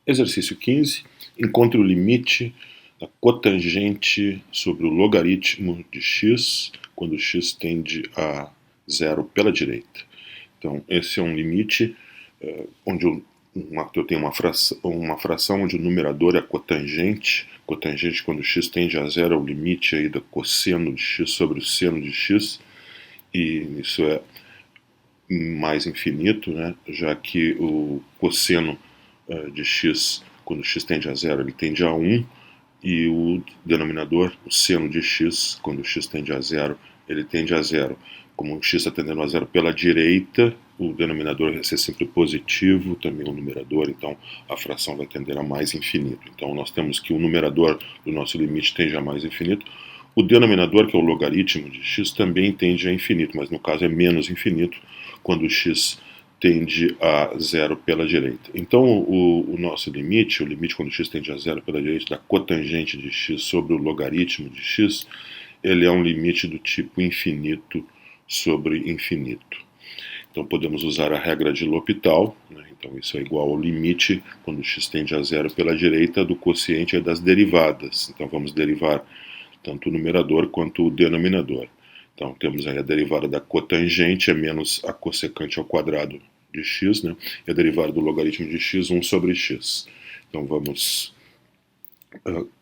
Exercício 15. Encontre o limite da cotangente sobre o logaritmo de x quando x tende a zero pela direita. Então, esse é um limite onde eu tenho uma fração onde o numerador é cotangente. Cotangente, quando x tende a zero, é o limite aí do cosseno de x sobre o seno de x. E isso é mais infinito, né? Já que o cosseno de x, quando x tende a zero, ele tende a 1, e o denominador, o seno de x, quando x tende a zero, ele tende a zero. Como o x está tendendo a zero pela direita, o denominador vai ser sempre positivo, também o numerador, então a fração vai tender a mais infinito. Então nós temos que o numerador do nosso limite tende a mais infinito. O denominador, que é o logaritmo de x, também tende a infinito, mas no caso é menos infinito, quando x tende a zero pela direita. Então o nosso limite, o limite quando x tende a zero pela direita da cotangente de x sobre o logaritmo de x, ele é um limite do tipo infinito sobre infinito. Então podemos usar a regra de L'Hopital, né? Então isso é igual ao limite, quando x tende a zero pela direita, do quociente das derivadas. Então vamos derivar tanto o numerador quanto o denominador. Então temos aí a derivada da cotangente, é menos a cossecante ao quadrado de x, né? E a derivada do logaritmo de x, 1 sobre x. Então vamos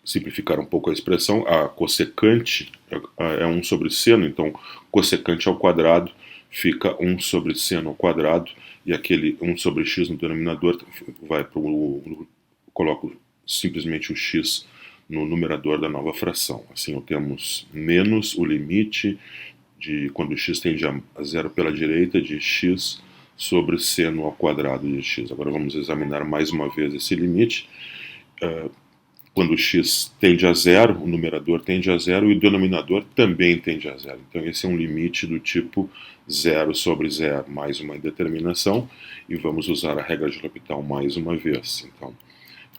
simplificar um pouco a expressão. A cossecante é 1 sobre seno, então cossecante ao quadrado fica 1 sobre seno ao quadrado, e aquele 1 sobre x no denominador vai para o... coloco simplesmente o x no numerador da nova fração. Assim, temos menos o limite de quando x tende a zero pela direita de x sobre seno ao quadrado de x. Agora vamos examinar mais uma vez esse limite. Quando x tende a zero, o numerador tende a zero e o denominador também tende a zero. Então esse é um limite do tipo zero sobre zero, mais uma indeterminação, e vamos usar a regra de L'Hopital mais uma vez. Então,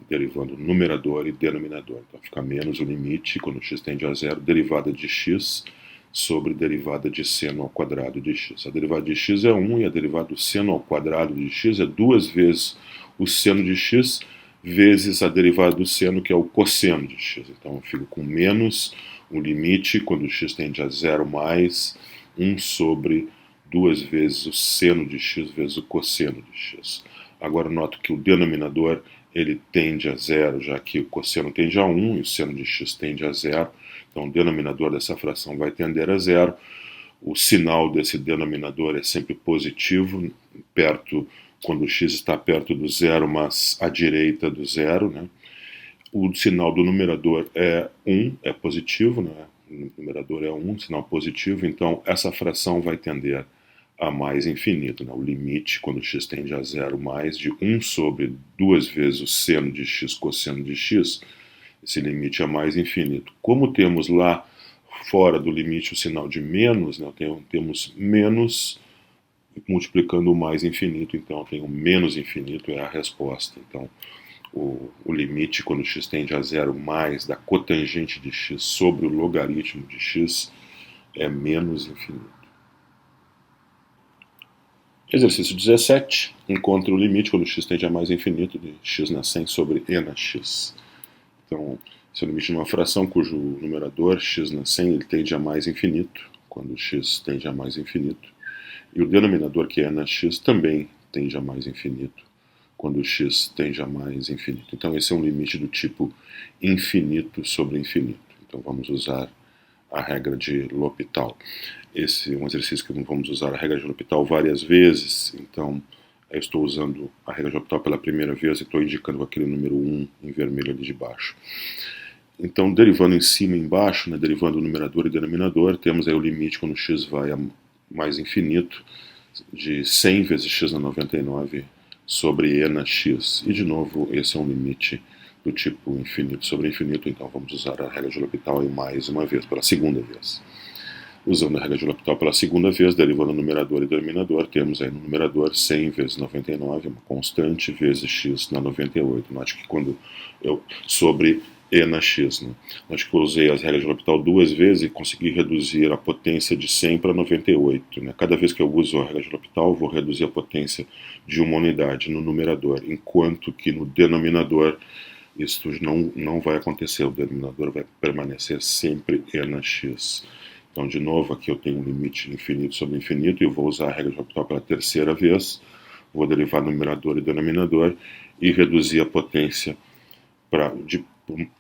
derivando numerador e denominador. Então fica menos o limite, quando x tende a zero, derivada de x sobre derivada de seno ao quadrado de x. A derivada de x é 1 e a derivada do seno ao quadrado de x é 2 vezes o seno de x vezes a derivada do seno, que é o cosseno de x. Então eu fico com menos o limite, quando x tende a zero, mais 1 sobre 2 vezes o seno de x vezes o cosseno de x. Agora noto que o denominador ele tende a zero, já que o cosseno tende a 1 e o seno de x tende a zero. Então o denominador dessa fração vai tender a zero. O sinal desse denominador é sempre positivo, quando x está perto do zero, mas à direita do zero, né? O sinal do numerador é 1, é positivo, né? O numerador é 1, sinal positivo, então essa fração vai tender a mais infinito, né? O limite, quando x tende a zero, mais de 1 sobre 2 vezes o seno de x cosseno de x, esse limite é mais infinito. Como temos lá fora do limite o sinal de menos, né? Temos menos multiplicando o mais infinito, então eu tenho menos infinito, é a resposta. Então o limite, quando x tende a zero, mais da cotangente de x sobre o logaritmo de x, é menos infinito. Exercício 17. Encontre o limite quando x tende a mais infinito de x na 100 sobre e na x. Então, esse é o limite de uma fração cujo numerador, x na 100, ele tende a mais infinito, quando x tende a mais infinito. E o denominador, que é na x, também tende a mais infinito, quando x tende a mais infinito. Então esse é um limite do tipo infinito sobre infinito. Então vamos usar a regra de L'Hopital. Esse é um exercício que vamos usar a regra de L'Hopital várias vezes, então eu estou usando a regra de L'Hopital pela primeira vez e estou indicando aquele número 1 em vermelho ali de baixo. Então, derivando em cima e embaixo, né, derivando o numerador e denominador, temos aí o limite quando x vai a mais infinito, de 100 vezes x na 99 sobre e na x. E, de novo, esse é um limite do tipo infinito sobre infinito, então vamos usar a regra de L'Hopital mais uma vez, pela segunda vez. Usando a regra de L'Hopital pela segunda vez, derivando o numerador e denominador, temos aí no numerador 100 vezes 99, uma constante, vezes x na 98. Note que quando eu sobre E na x, né? Acho que eu usei as regras de L'Hopital duas vezes e consegui reduzir a potência de 100 para 98. Né? Cada vez que eu uso a regra de L'Hopital, eu vou reduzir a potência de uma unidade no numerador, enquanto que no denominador isso não vai acontecer. O denominador vai permanecer sempre E na x. Então, de novo, aqui eu tenho um limite infinito sobre infinito e eu vou usar a regra de L'Hopital pela terceira vez. Vou derivar numerador e denominador e reduzir a potência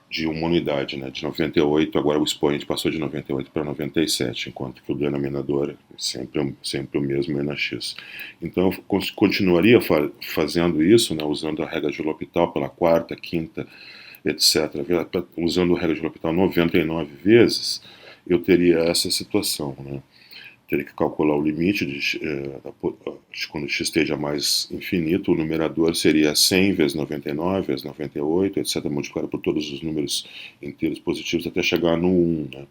de uma unidade, né? De 98, agora o expoente passou de 98 para 97, enquanto que o denominador é sempre o mesmo E na x. Então eu continuaria fazendo isso, né? Usando a regra de L'Hopital pela quarta, quinta, etc. Usando a regra de L'Hopital 99 vezes, eu teria essa situação, né? Teria que calcular o limite de quando x tende a mais infinito, o numerador seria 100 vezes 99, vezes 98, etc., multiplicado por todos os números inteiros positivos até chegar no 1, né?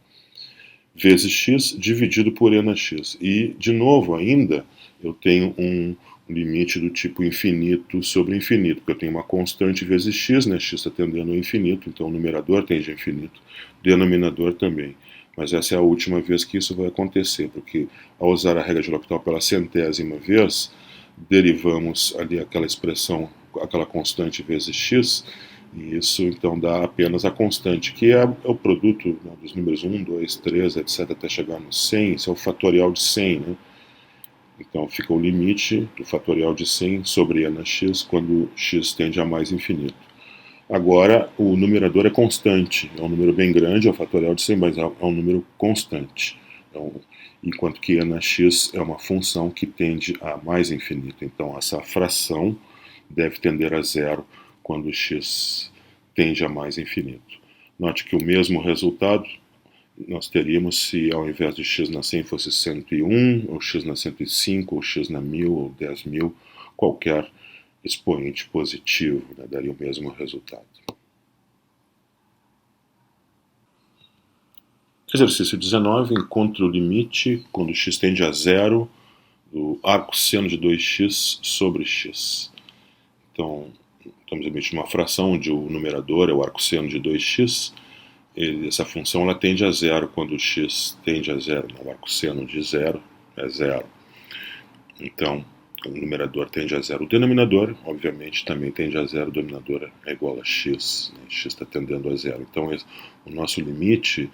Vezes x dividido por E na x. E, de novo, ainda, eu tenho um limite do tipo infinito sobre infinito, porque eu tenho uma constante vezes x, né? X está tendendo ao infinito, então o numerador tende a infinito, o denominador também. Mas essa é a última vez que isso vai acontecer, porque ao usar a regra de L'Hopital pela centésima vez, derivamos ali aquela expressão, aquela constante vezes x, e isso então dá apenas a constante, que é o produto, né, dos números 1, 2, 3, etc., até chegar no 100, isso é o fatorial de 100, né? Então fica o limite do fatorial de 100 sobre E na x, quando x tende a mais infinito. Agora, o numerador é constante, é um número bem grande, é o fatorial de 100, mas é um número constante. Então, enquanto que E na x é uma função que tende a mais infinito. Então, essa fração deve tender a zero quando x tende a mais infinito. Note que o mesmo resultado nós teríamos se ao invés de x na 100 fosse 101, ou x na 105, ou x na 1000, ou 10.000, qualquer expoente positivo, né, daria o mesmo resultado. Exercício 19, encontre o limite quando x tende a zero do arco seno de 2x sobre x. Então, estamos emitindo uma fração onde o numerador é o arco seno de 2x. Essa função ela tende a zero quando x tende a zero, né? O arco seno de zero é zero. Então, o numerador tende a zero. O denominador, obviamente, também tende a zero. O denominador é igual a x, né? X está tendendo a zero. Então, o nosso limite,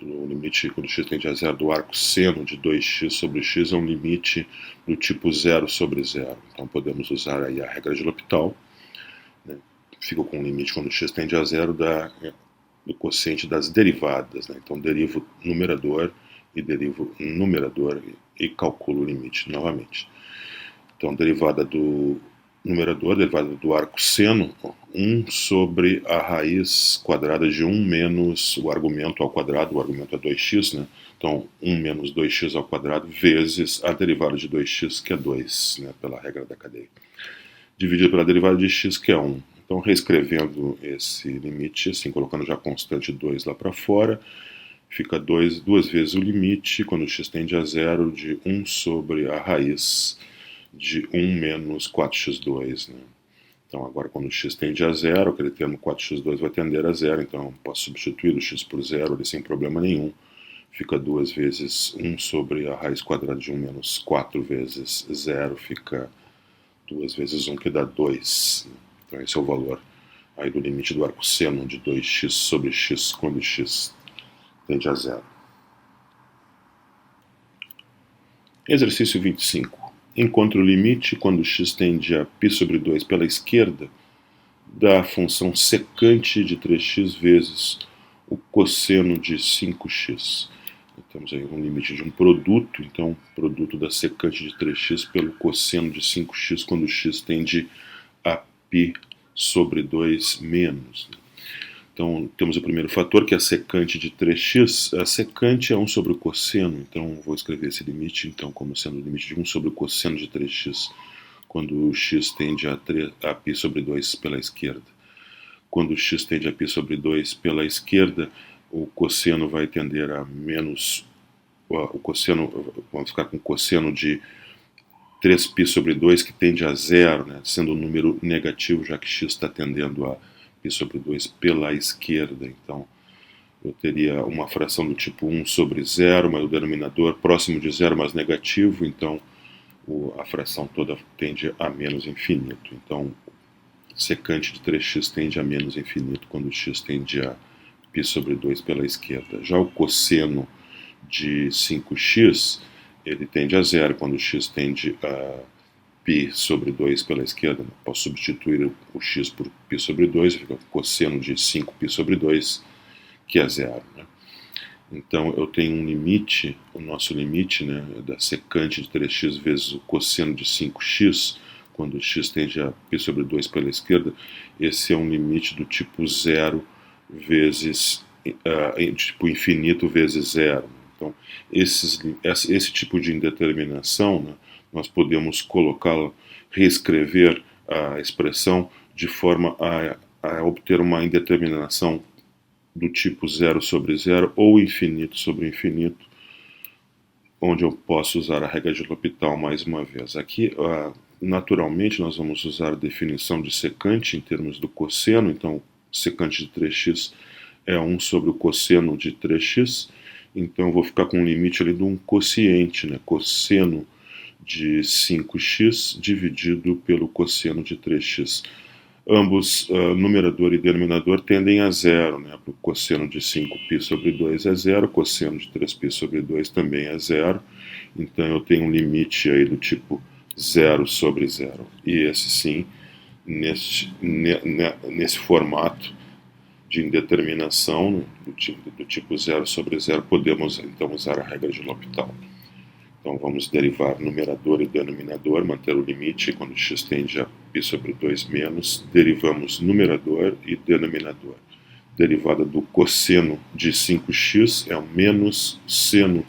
o limite quando x tende a zero do arco seno de 2x sobre x é um limite do tipo zero sobre zero. Então, podemos usar aí a regra de L'Hopital, né? Fico com o limite quando x tende a zero do quociente das derivadas, né? Então, derivo numerador e derivo numerador e calculo o limite novamente. Então, derivada do numerador, derivada do arco seno, 1 sobre a raiz quadrada de 1 menos o argumento ao quadrado, o argumento é 2x, né? Então, 1 menos 2x ao quadrado vezes a derivada de 2x, que é 2, né? Pela regra da cadeia, dividido pela derivada de x, que é 1. Então, reescrevendo esse limite, assim, colocando já a constante 2 lá para fora, fica duas vezes o limite, quando x tende a zero, de 1 sobre a raiz de 1 menos 4x2, né? Então, agora, quando x tende a zero, aquele termo 4x2 vai tender a zero, então eu posso substituir o x por zero ali sem problema nenhum. Fica 2 vezes 1 sobre a raiz quadrada de 1 menos 4 vezes 0, fica 2 vezes 1, que dá 2. Então, esse é o valor aí do limite do arco seno de 2x sobre x, quando x tende a zero. Exercício 25. Encontre o limite quando x tende a π sobre 2 pela esquerda da função secante de 3x vezes o cosseno de 5x. Temos aí um limite de um produto, então produto da secante de 3x pelo cosseno de 5x quando x tende a π sobre 2 menos. Então, temos o primeiro fator, que é a secante de 3x. A secante é 1 sobre o cosseno, então vou escrever esse limite então como sendo o limite de 1 sobre o cosseno de 3x, quando x tende a π sobre 2 pela esquerda. Quando x tende a π sobre 2 pela esquerda, o cosseno vai tender a menos... O cosseno, vamos ficar com o cosseno de 3π sobre 2, que tende a zero, né, sendo um número negativo, já que x está tendendo a π sobre 2 pela esquerda. Então, eu teria uma fração do tipo 1 sobre 0, mas o denominador próximo de 0, mas negativo, então a fração toda tende a menos infinito. Então, secante de 3x tende a menos infinito quando x tende a π sobre 2 pela esquerda. Já o cosseno de 5x, ele tende a 0 quando x tende a π sobre 2 pela esquerda. Posso substituir o x por π sobre 2, fica o cosseno de 5π sobre 2, que é 0. Né? Então, eu tenho um limite, o nosso limite, né, da secante de 3x vezes o cosseno de 5x, quando x tende a π sobre 2 pela esquerda, esse é um limite do tipo 0 vezes, tipo infinito vezes 0. Então, esse tipo de indeterminação, né, nós podemos colocá-la, reescrever a expressão de forma a obter uma indeterminação do tipo 0 sobre 0 ou infinito sobre infinito, onde eu posso usar a regra de L'Hopital mais uma vez. Aqui, naturalmente, nós vamos usar a definição de secante em termos do cosseno. Então, secante de 3x é 1 sobre o cosseno de 3x. Então, eu vou ficar com um limite ali de um quociente, né? Cosseno de 5x dividido pelo cosseno de 3x. Ambos, numerador e denominador, tendem a 0, né? O cosseno de 5π sobre 2 é 0, cosseno de 3π sobre 2 também é 0. Então, eu tenho um limite aí do tipo 0 sobre 0. E esse sim, nesse formato de indeterminação, né? do tipo 0 sobre 0, podemos então usar a regra de L'Hopital. Então, vamos derivar numerador e denominador, manter o limite quando x tende a π sobre 2 menos, derivamos numerador e denominador. Derivada do cosseno de 5x é o menos seno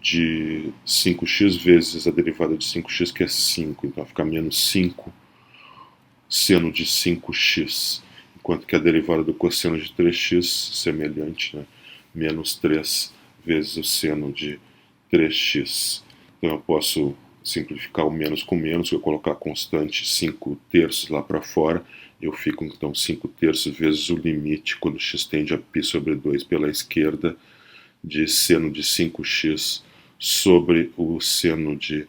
de 5x vezes a derivada de 5x, que é 5. Então, fica menos 5 seno de 5x. Enquanto que a derivada do cosseno de 3x, semelhante, né? Menos 3 vezes o seno de 3x. Então eu posso simplificar o menos com menos, eu colocar a constante 5 terços lá para fora, eu fico então 5 terços vezes o limite, quando x tende a π sobre 2 pela esquerda, de seno de 5x sobre o seno de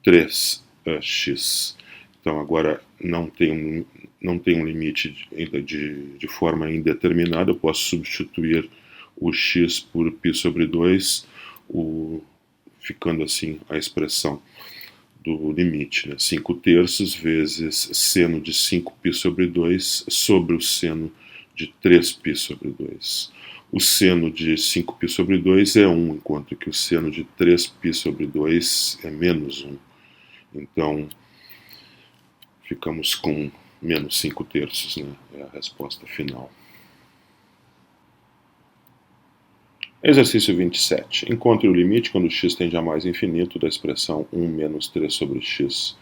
3x. Então agora não tem um limite de forma indeterminada, eu posso substituir o x por π sobre 2, ficando assim a expressão do limite, né? 5 terços vezes seno de 5π sobre 2 sobre o seno de 3π sobre 2. O seno de 5π sobre 2 é 1, enquanto que o seno de 3π sobre 2 é menos 1. Então, ficamos com menos 5 terços, né? É a resposta final. Exercício 27. Encontre o limite quando x tende a mais infinito da expressão 1 menos 3 sobre x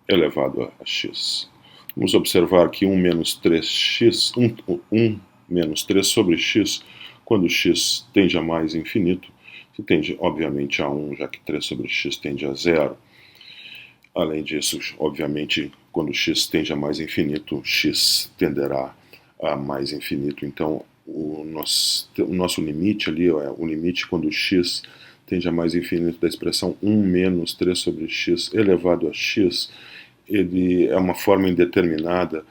elevado a x. Vamos observar que 1 menos 3x, 1 menos 3 sobre x, quando x tende a mais infinito, se tende obviamente a 1, já que 3 sobre x tende a 0. Além disso, obviamente, quando x tende a mais infinito, x tenderá a mais infinito. Então, o nosso limite ali, o limite quando x tende a mais infinito da expressão 1 menos 3 sobre x elevado a x, ele é uma forma indeterminada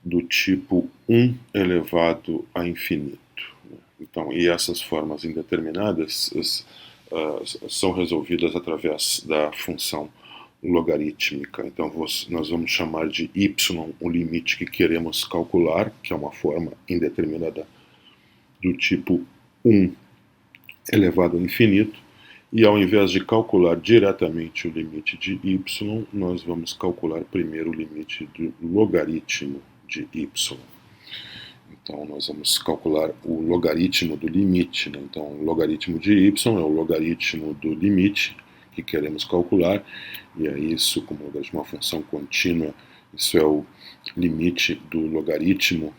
do tipo 1 elevado a infinito. Então, e essas formas indeterminadas são resolvidas através da função logarítmica. Então, nós vamos chamar de y o limite que queremos calcular, que é uma forma indeterminada do tipo 1 elevado a infinito, e ao invés de calcular diretamente o limite de y, nós vamos calcular primeiro o limite do logaritmo de y. Então, nós vamos calcular o logaritmo do limite, né? Então, o logaritmo de y é o logaritmo do limite que queremos calcular, e aí isso, como uma função contínua, isso é o limite do logaritmo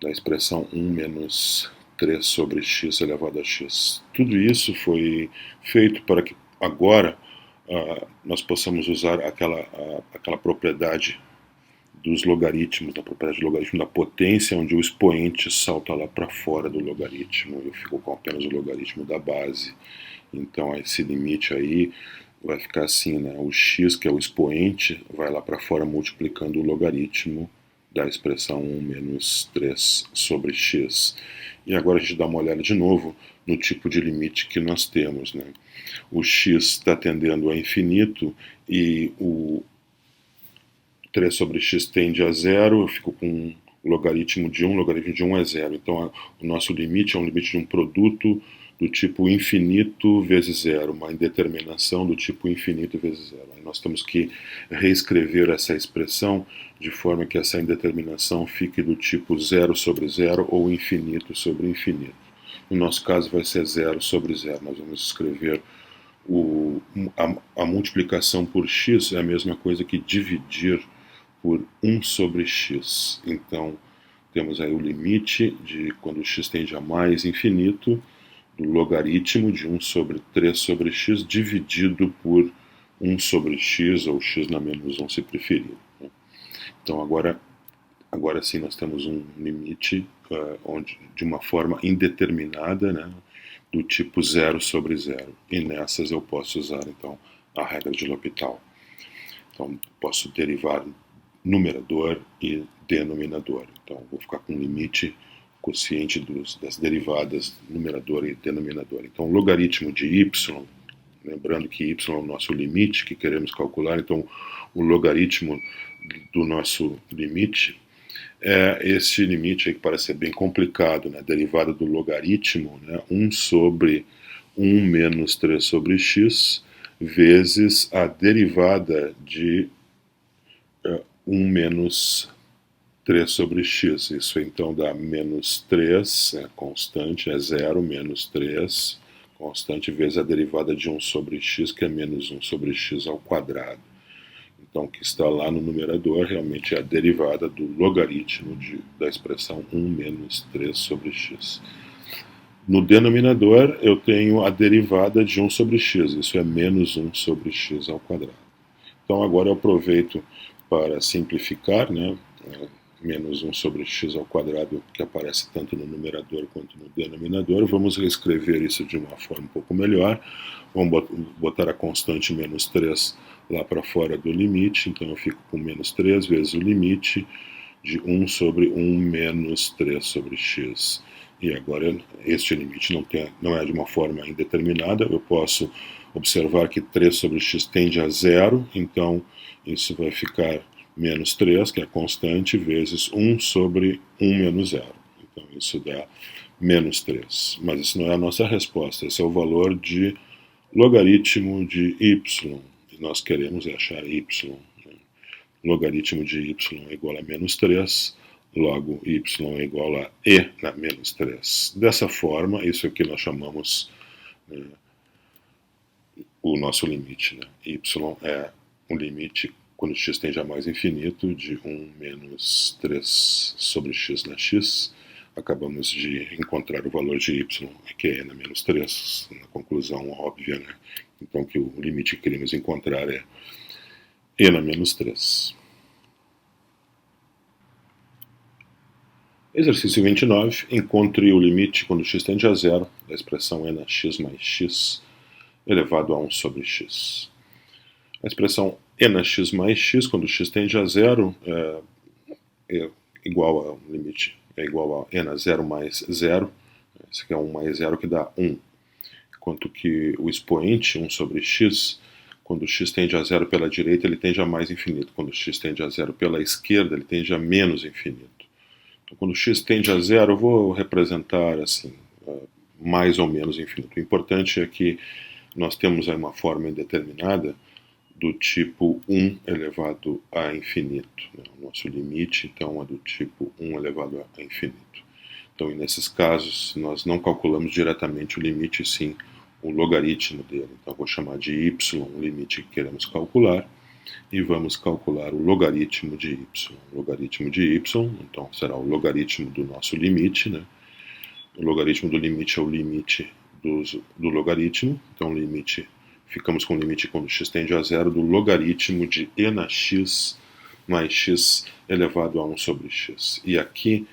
da expressão 1 menos 3 sobre x elevado a x. Tudo isso foi feito para que agora nós possamos usar aquela propriedade dos logaritmos, da propriedade do logaritmo da potência, onde o expoente salta lá para fora do logaritmo. Eu fico com apenas o logaritmo da base. Então esse limite aí vai ficar assim, né? O x, que é o expoente, vai lá para fora multiplicando o logaritmo da expressão 1 menos 3 sobre x. E agora a gente dá uma olhada de novo no tipo de limite que nós temos, né? O x está tendendo a infinito e o 3 sobre x tende a zero, eu fico com o logaritmo de 1 é zero. Então o nosso limite é um limite de um produto do tipo infinito vezes zero, uma indeterminação do tipo infinito vezes zero. Aí nós temos que reescrever essa expressão de forma que essa indeterminação fique do tipo zero sobre zero ou infinito sobre infinito. No nosso caso vai ser zero sobre zero. Nós vamos escrever a multiplicação por x é a mesma coisa que dividir por 1 sobre x. Então temos aí o limite de quando x tende a mais infinito, do logaritmo de 1 sobre 3 sobre x dividido por 1 sobre x, ou x na menos 1 se preferir. Então agora sim nós temos um limite de uma forma indeterminada, né, do tipo 0 sobre 0. E nessas eu posso usar então a regra de L'Hopital. Então posso derivar numerador e denominador. Então vou ficar com um limite quociente das derivadas numerador e denominador. Então, o logaritmo de y, lembrando que y é o nosso limite que queremos calcular, então o logaritmo do nosso limite é esse limite aí que parece ser bem complicado, né? Derivada do logaritmo, né? 1 sobre 1 menos 3 sobre x, vezes a derivada de 1 menos 3 sobre x, isso então dá menos 3, constante, é 0, menos 3, constante, vezes a derivada de 1 sobre x, que é menos 1 sobre x ao quadrado. Então, o que está lá no numerador realmente é a derivada do logaritmo da expressão 1 menos 3 sobre x. No denominador, eu tenho a derivada de 1 sobre x, isso é menos 1 sobre x ao quadrado. Então, agora eu aproveito para simplificar, né? Menos 1 sobre x ao quadrado, que aparece tanto no numerador quanto no denominador. Vamos reescrever isso de uma forma um pouco melhor. Vamos botar a constante menos 3 lá para fora do limite, então eu fico com menos 3 vezes o limite de 1 sobre 1 menos 3 sobre x. E agora este limite não é de uma forma indeterminada, eu posso observar que 3 sobre x tende a zero, então isso vai ficar menos 3, que é a constante, vezes 1 sobre 1 menos 0. Então isso dá menos 3. Mas isso não é a nossa resposta, esse é o valor de logaritmo de y. E nós queremos achar y. Logaritmo de y é igual a menos 3, logo y é igual a e na menos 3. Dessa forma, isso aqui nós chamamos o nosso limite. Né? Y é um limite quando x tende a mais infinito, de 1 menos 3 sobre x na x, acabamos de encontrar o valor de y, que é na menos 3, na conclusão óbvia, né? Então que o limite que queremos encontrar é e na menos 3. Exercício 29, encontre o limite quando x tende a zero, da expressão e na x mais x, elevado a 1 sobre x. A expressão e na x mais x, quando x tende a zero, é igual a um limite, é igual a e na 0 mais 0, esse aqui é 1 mais 0 que dá 1, enquanto que o expoente 1 sobre x, quando x tende a zero pela direita, ele tende a mais infinito, quando x tende a zero pela esquerda, ele tende a menos infinito. Então, quando x tende a zero, eu vou representar assim, mais ou menos infinito. O importante é que nós temos aí uma forma indeterminada do tipo 1 elevado a infinito. O nosso limite, então, é do tipo 1 elevado a infinito. Então, nesses casos, nós não calculamos diretamente o limite, sim o logaritmo dele. Então, vou chamar de y o limite que queremos calcular, e vamos calcular o logaritmo de y. O logaritmo de y, então, será o logaritmo do nosso limite, né? O logaritmo do limite é o limite do logaritmo, então ficamos com o limite quando x tende a zero do logaritmo de e na x mais x elevado a 1 sobre x. E aqui,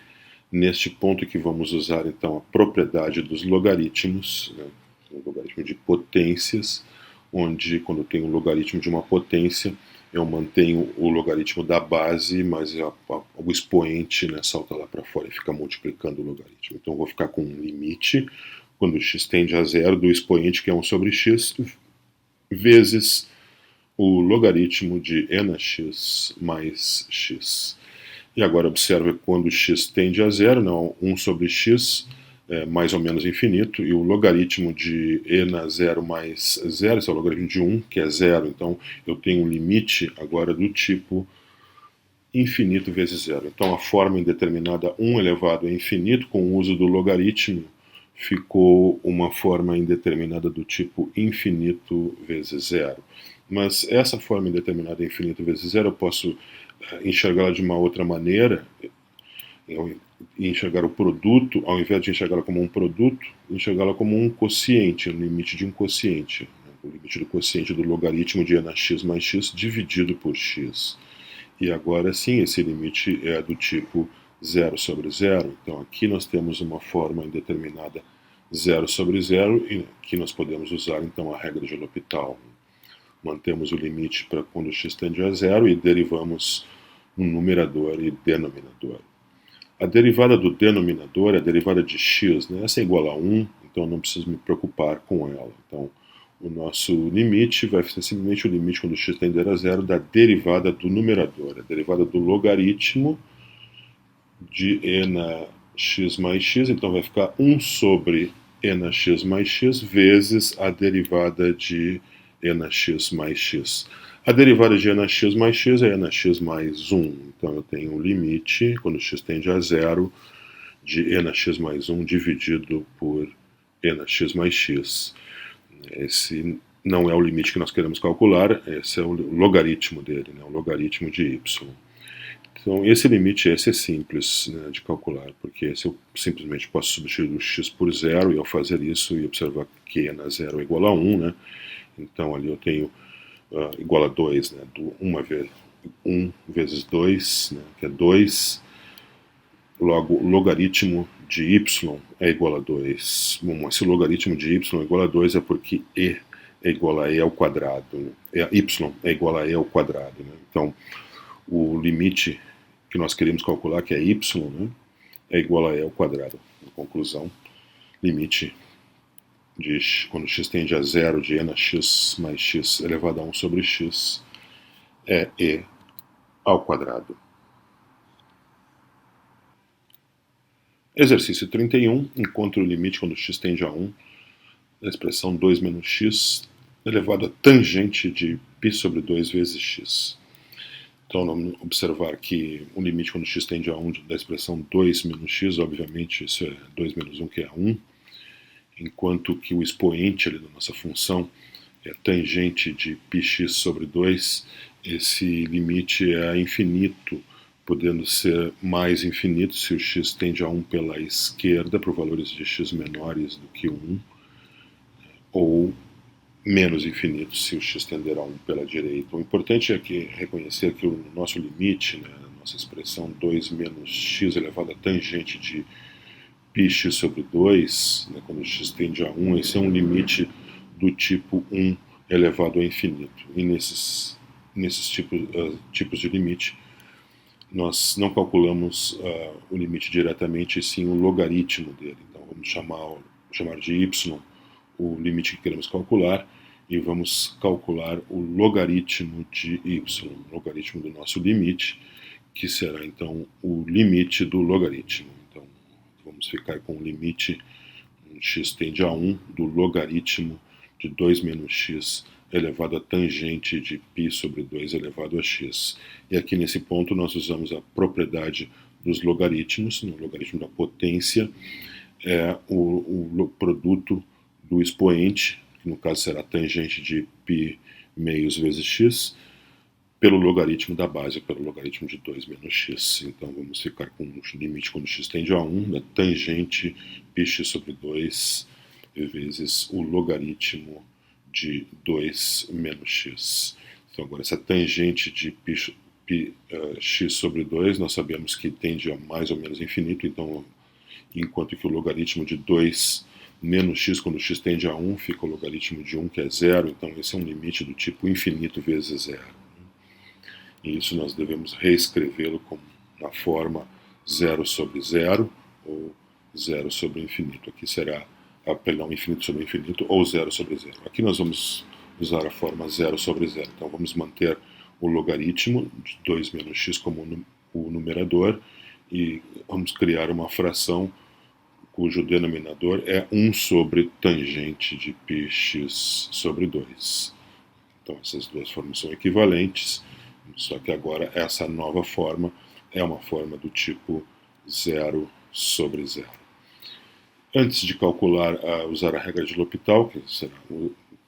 neste ponto que vamos usar então a propriedade dos logaritmos, né, o logaritmo de potências, onde quando eu tenho o logaritmo de uma potência, eu mantenho o logaritmo da base, mas o expoente, né, salta lá para fora e fica multiplicando o logaritmo. Então eu vou ficar com um limite, quando x tende a zero, do expoente, que é 1 sobre x, vezes o logaritmo de nx mais x. E agora observe quando x tende a zero, não, 1 sobre x é mais ou menos infinito, e o logaritmo de e na zero mais zero, esse é o logaritmo de 1, que é zero, então eu tenho um limite agora do tipo infinito vezes zero. Então a forma indeterminada 1 elevado a infinito, com o uso do logaritmo, ficou uma forma indeterminada do tipo infinito vezes zero. Mas essa forma indeterminada infinito vezes zero eu posso enxergá-la de uma outra maneira, enxergar o produto, ao invés de enxergá-la como um produto, enxergá-la como um quociente, um limite de um quociente, o limite do quociente do logaritmo de nx mais x dividido por x. E agora sim, esse limite é do tipo 0 sobre 0, então aqui nós temos uma forma indeterminada 0 sobre 0, e aqui nós podemos usar então a regra de L'Hopital. Mantemos o limite para quando x tende a 0 e derivamos um numerador e denominador. A derivada do denominador é a derivada de x, né? Essa é igual a 1, então não preciso me preocupar com ela. Então, o nosso limite vai ser simplesmente o limite quando x tender a zero da derivada do numerador, a derivada do logaritmo de e na x mais x, então vai ficar 1 sobre e na x mais x vezes a derivada de e na x mais x. A derivada de e na x mais x é e na x mais 1, então eu tenho um limite, quando x tende a zero, de e na x mais 1 dividido por e na x mais x. Esse não é o limite que nós queremos calcular, esse é o logaritmo dele, né, o logaritmo de y. Então, esse limite esse é simples, né, de calcular, porque esse eu simplesmente posso substituir o x por zero, e ao fazer isso, e observar que e na zero é igual a 1, né, então ali eu tenho igual a 2, né, 1 vezes 2, né, que é 2, logo o logaritmo de y é igual a 2. Bom, esse logaritmo de y é igual a 2 é porque e é igual a e ao quadrado, né? Y é igual a e ao quadrado, né? Então, o limite que nós queremos calcular, que é y, né, é igual a e ao quadrado. Em conclusão, limite de quando x tende a zero de e na x mais x elevado a 1 sobre x é e ao quadrado. Exercício 31, encontre o limite quando x tende a 1 da expressão 2 menos x elevado a tangente de π sobre 2 vezes x. Então, vamos observar que o limite quando x tende a 1 da expressão 2 menos x, obviamente isso é 2 menos 1, que é 1, enquanto que o expoente ali da nossa função é tangente de πx sobre 2, esse limite é infinito, podendo ser mais infinito se o x tende a 1 pela esquerda, por valores de x menores do que 1, ou menos infinito se o x tender a 1 pela direita. O importante é que reconhecer que o nosso limite, né, a nossa expressão 2 menos x elevado a tangente de πx sobre 2, né, quando x tende a 1, esse é um limite do tipo 1 elevado a infinito. E nesses tipos de limite, nós não calculamos o limite diretamente, e sim o logaritmo dele. Então vamos chamar de y o limite que queremos calcular, e vamos calcular o logaritmo de y, o logaritmo do nosso limite, que será então o limite do logaritmo. Então vamos ficar com o limite x tende a 1 do logaritmo de 2 menos x elevado a tangente de π sobre 2 elevado a x. E aqui nesse ponto nós usamos a propriedade dos logaritmos, no logaritmo da potência, é o produto do expoente, que no caso será tangente de π meios vezes x, pelo logaritmo da base, pelo logaritmo de 2 menos x. Então vamos ficar com o limite quando x tende a 1, da tangente πx sobre 2 vezes o logaritmo de 2 menos x. Então agora essa tangente de π x sobre 2, nós sabemos que tende a mais ou menos infinito, então, enquanto que o logaritmo de 2 menos x, quando x tende a 1, fica o logaritmo de 1, que é 0, então esse é um limite do tipo infinito vezes 0. E isso nós devemos reescrevê-lo como na forma 0 sobre 0, ou 0 sobre infinito. Aqui será, perdão, infinito sobre infinito, ou 0 sobre 0. Aqui nós vamos usar a forma 0 sobre 0. Então vamos manter o logaritmo de 2 menos x como o numerador, e vamos criar uma fração cujo denominador é 1 sobre tangente de πx sobre 2. Então essas duas formas são equivalentes, só que agora essa nova forma é uma forma do tipo 0 sobre 0. Antes de calcular, usar a regra de L'Hopital,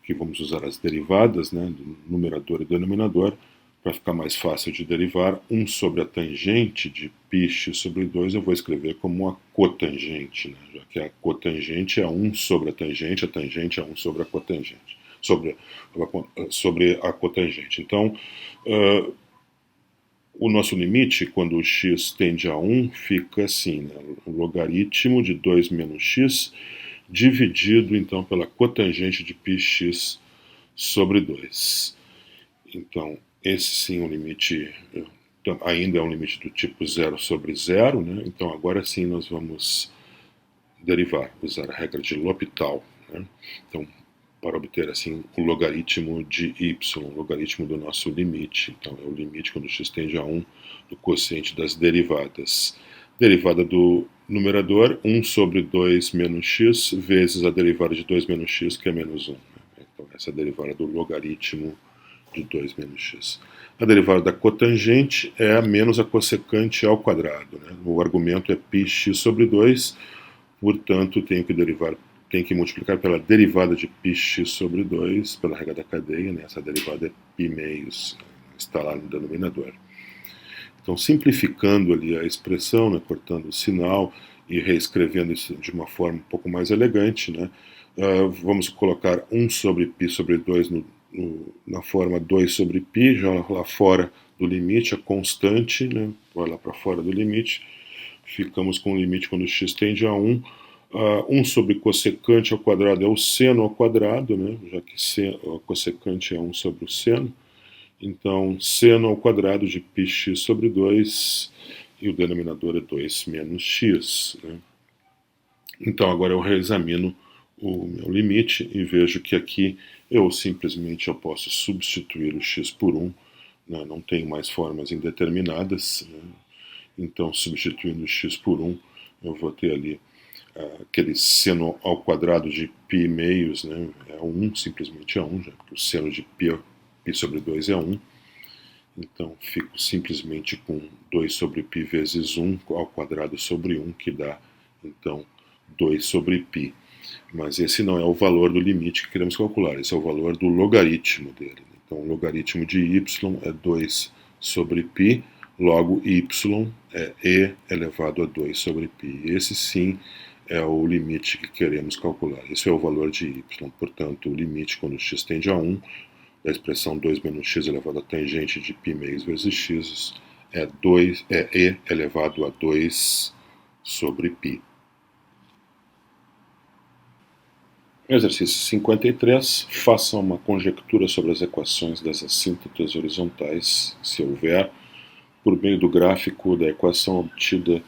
que vamos usar as derivadas, né, do numerador e denominador, para ficar mais fácil de derivar, 1 sobre a tangente de πx sobre 2 eu vou escrever como a cotangente, né, já que a cotangente é 1 sobre a tangente é 1 sobre a cotangente. Sobre a cotangente. Então, o nosso limite, quando o x tende a 1, fica assim, né? O logaritmo de 2 menos x dividido, então, pela cotangente de πx sobre 2. Então, esse sim é um limite, ainda é um limite do tipo 0 sobre 0, né? Então, agora sim nós vamos derivar, usar a regra de L'Hopital, né? Então, para obter assim o logaritmo de y, o logaritmo do nosso limite. Então é o limite quando x tende a 1 do quociente das derivadas. Derivada do numerador, 1 sobre 2 menos x, vezes a derivada de 2 menos x, que é menos 1. Então essa é a derivada do logaritmo de 2 menos x. A derivada da cotangente é menos a cossecante ao quadrado, né? O argumento é πx sobre 2, portanto tenho que multiplicar pela derivada de πx sobre 2, pela regra da cadeia, né? Essa derivada é π meios, está lá no denominador. Então, simplificando ali a expressão, né, cortando o sinal e reescrevendo isso de uma forma um pouco mais elegante, né, vamos colocar 1 sobre π sobre 2 na forma 2 sobre π, já lá fora do limite, a constante, né, vai lá para fora do limite, ficamos com o limite quando x tende a 1, 1 sobre cossecante ao quadrado é o seno ao quadrado, né? Já que a cossecante é 1 sobre o seno. Então, seno ao quadrado de πx sobre 2, e o denominador é 2 menos x. Né? Então, agora eu reexamino o meu limite e vejo que aqui eu posso substituir o x por 1, né? Não tenho mais formas indeterminadas. Né? Então, substituindo o x por 1, eu vou ter ali aquele seno ao quadrado de π meios, né, é 1, simplesmente é 1, já que o seno de π sobre 2 é 1. Então, fico simplesmente com 2 sobre π vezes 1 ao quadrado sobre 1, que dá, então, 2 sobre π. Mas esse não é o valor do limite que queremos calcular, esse é o valor do logaritmo dele. Então, o logaritmo de y é 2 sobre π, logo y é e elevado a 2 sobre π. Esse sim é o limite que queremos calcular. Esse é o valor de y. Portanto, o limite quando x tende a 1, da expressão 2 menos x elevado a tangente de π meios vezes x, é e elevado a 2 sobre π. Exercício 53. Faça uma conjectura sobre as equações das assíntotas horizontais, se houver, por meio do gráfico da equação obtida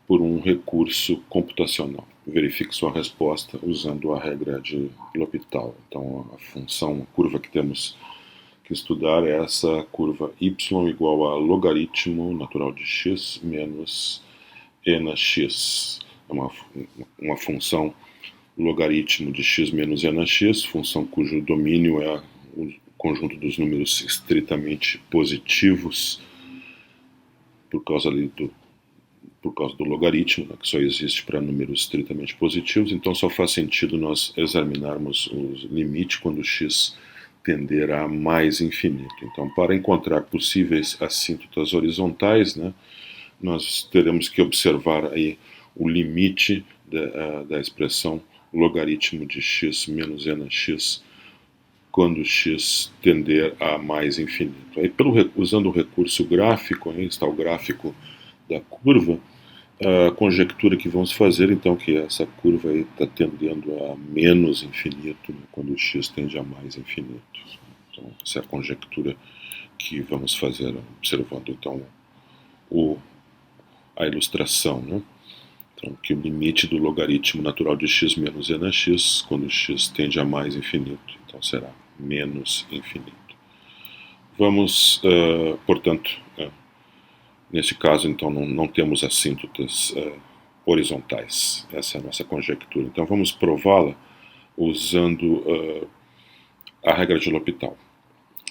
por um recurso computacional. Verifique sua resposta usando a regra de L'Hopital. Então, a função, a curva que temos que estudar é essa curva y igual a logaritmo natural de x menos e na x. É uma função logaritmo de x menos e na x, função cujo domínio é o conjunto dos números estritamente positivos, por causa do logaritmo, né, que só existe para números estritamente positivos. Então só faz sentido nós examinarmos o limite quando x tender a mais infinito. Então, para encontrar possíveis assíntotas horizontais, né, nós teremos que observar aí o limite da expressão logaritmo de x menos e na x quando x tender a mais infinito. Aí, usando o recurso gráfico, aí está o gráfico da curva, a conjectura que vamos fazer, então, que essa curva está tendendo a menos infinito, né, quando x tende a mais infinito. Então, essa é a conjectura que vamos fazer observando, então, a ilustração, né? Então, que o limite do logaritmo natural de x menos e na x, quando x tende a mais infinito, então será menos infinito. Vamos, portanto, nesse caso, então, não temos assíntotas horizontais. Essa é a nossa conjectura. Então, vamos prová-la usando a regra de L'Hopital.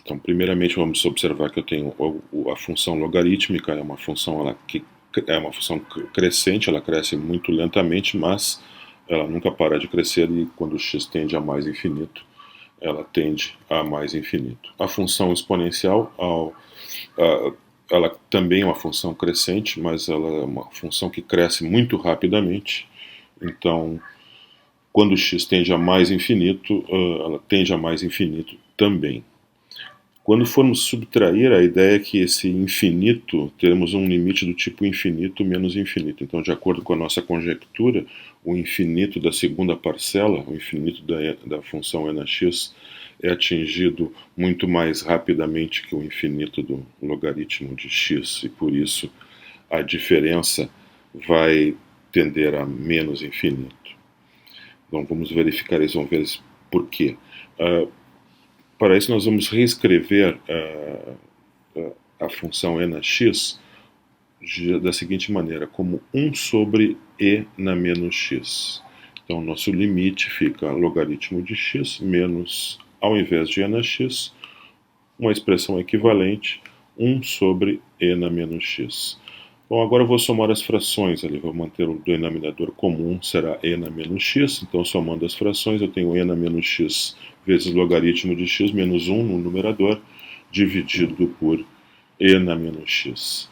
Então, primeiramente, vamos observar que eu tenho a função logarítmica, é uma função crescente, ela cresce muito lentamente, mas ela nunca para de crescer e quando x tende a mais infinito, ela tende a mais infinito. A função exponencial, ela também é uma função crescente, mas ela é uma função que cresce muito rapidamente. Então, quando x tende a mais infinito, ela tende a mais infinito também. Quando formos subtrair, a ideia é que esse infinito, teremos um limite do tipo infinito menos infinito. Então, de acordo com a nossa conjectura, o infinito da segunda parcela, o infinito da função nx, é atingido muito mais rapidamente que o infinito do logaritmo de x, e por isso a diferença vai tender a menos infinito. Então, vamos verificar isso, vamos ver por quê. Para isso, nós vamos reescrever a função nx da seguinte maneira, como 1 sobre e na menos x. Então, nosso limite fica logaritmo de x menos, ao invés de nx, uma expressão equivalente, 1 sobre e na menos x. Bom, agora eu vou somar as frações ali, vou manter o denominador comum, será e na menos x, então somando as frações eu tenho e na menos x vezes logaritmo de x menos 1 no numerador, dividido por e na menos x.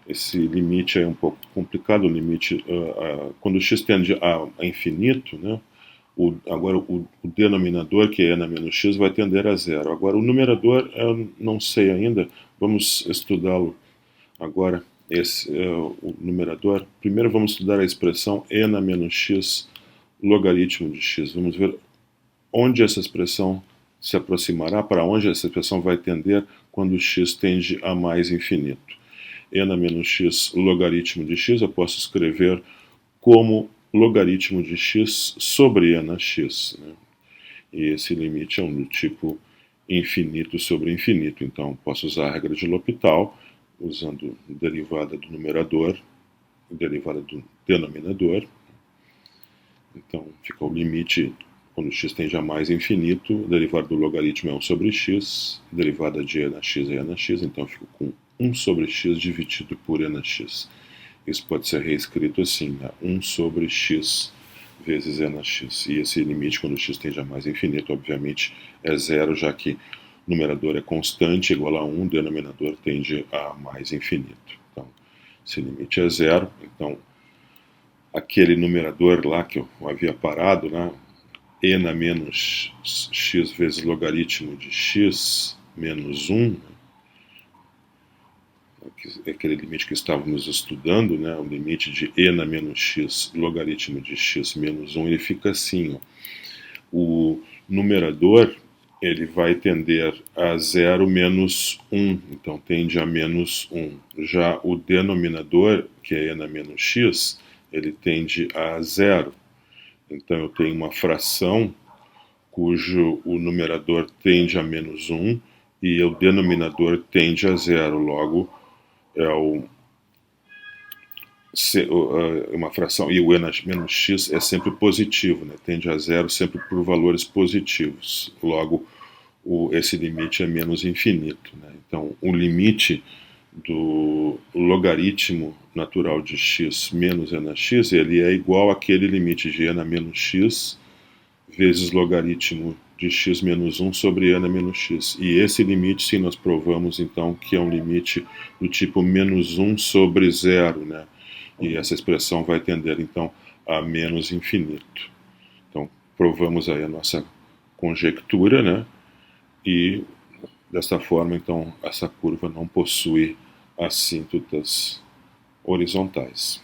Esse limite é um pouco complicado, o limite, quando x tende a infinito, né, agora o denominador, que é e na menos x, vai tender a zero. Agora o numerador, eu não sei ainda, vamos estudá-lo agora. Esse é o numerador. Primeiro vamos estudar a expressão e na menos x logaritmo de x. Vamos ver onde essa expressão se aproximará, para onde essa expressão vai tender quando x tende a mais infinito. E na menos x logaritmo de x eu posso escrever como logaritmo de x sobre e na x, né? E esse limite é do tipo infinito sobre infinito. Então posso usar a regra de L'Hopital, usando derivada do numerador e derivada do denominador. Então fica o limite, quando x tende a mais infinito, derivada do logaritmo é 1 sobre x, derivada de e na x é e na x, então eu fico com 1 sobre x dividido por e na x. Isso pode ser reescrito assim, né? 1 sobre x vezes e na x. E esse limite, quando x tende a mais infinito, obviamente é zero, já que o numerador é constante, igual a 1, o denominador tende a mais infinito. Então, esse limite é zero. Então, aquele numerador lá que eu havia parado, né, e na menos x vezes logaritmo de x menos 1, aquele limite que estávamos estudando, né, o limite de e na menos x logaritmo de x menos 1, ele fica assim, ó. O numerador, ele vai tender a 0 menos 1, então tende a menos 1. Já o denominador, que é e na menos x, ele tende a 0. Então eu tenho uma fração cujo o numerador tende a menos 1 e o denominador tende a 0. Logo, é uma fração, e o e na menos x é sempre positivo, né? Tende a 0 sempre por valores positivos. Logo, esse limite é menos infinito, né? Então, o limite do logaritmo natural de x menos e na x, ele é igual àquele limite de e na menos x vezes logaritmo de x menos 1 sobre e na menos x. E esse limite, sim, nós provamos, então, que é um limite do tipo menos 1 sobre 0, né? E essa expressão vai tender, então, a menos infinito. Então, provamos aí a nossa conjectura, né? e desta forma, então, essa curva não possui assíntotas horizontais.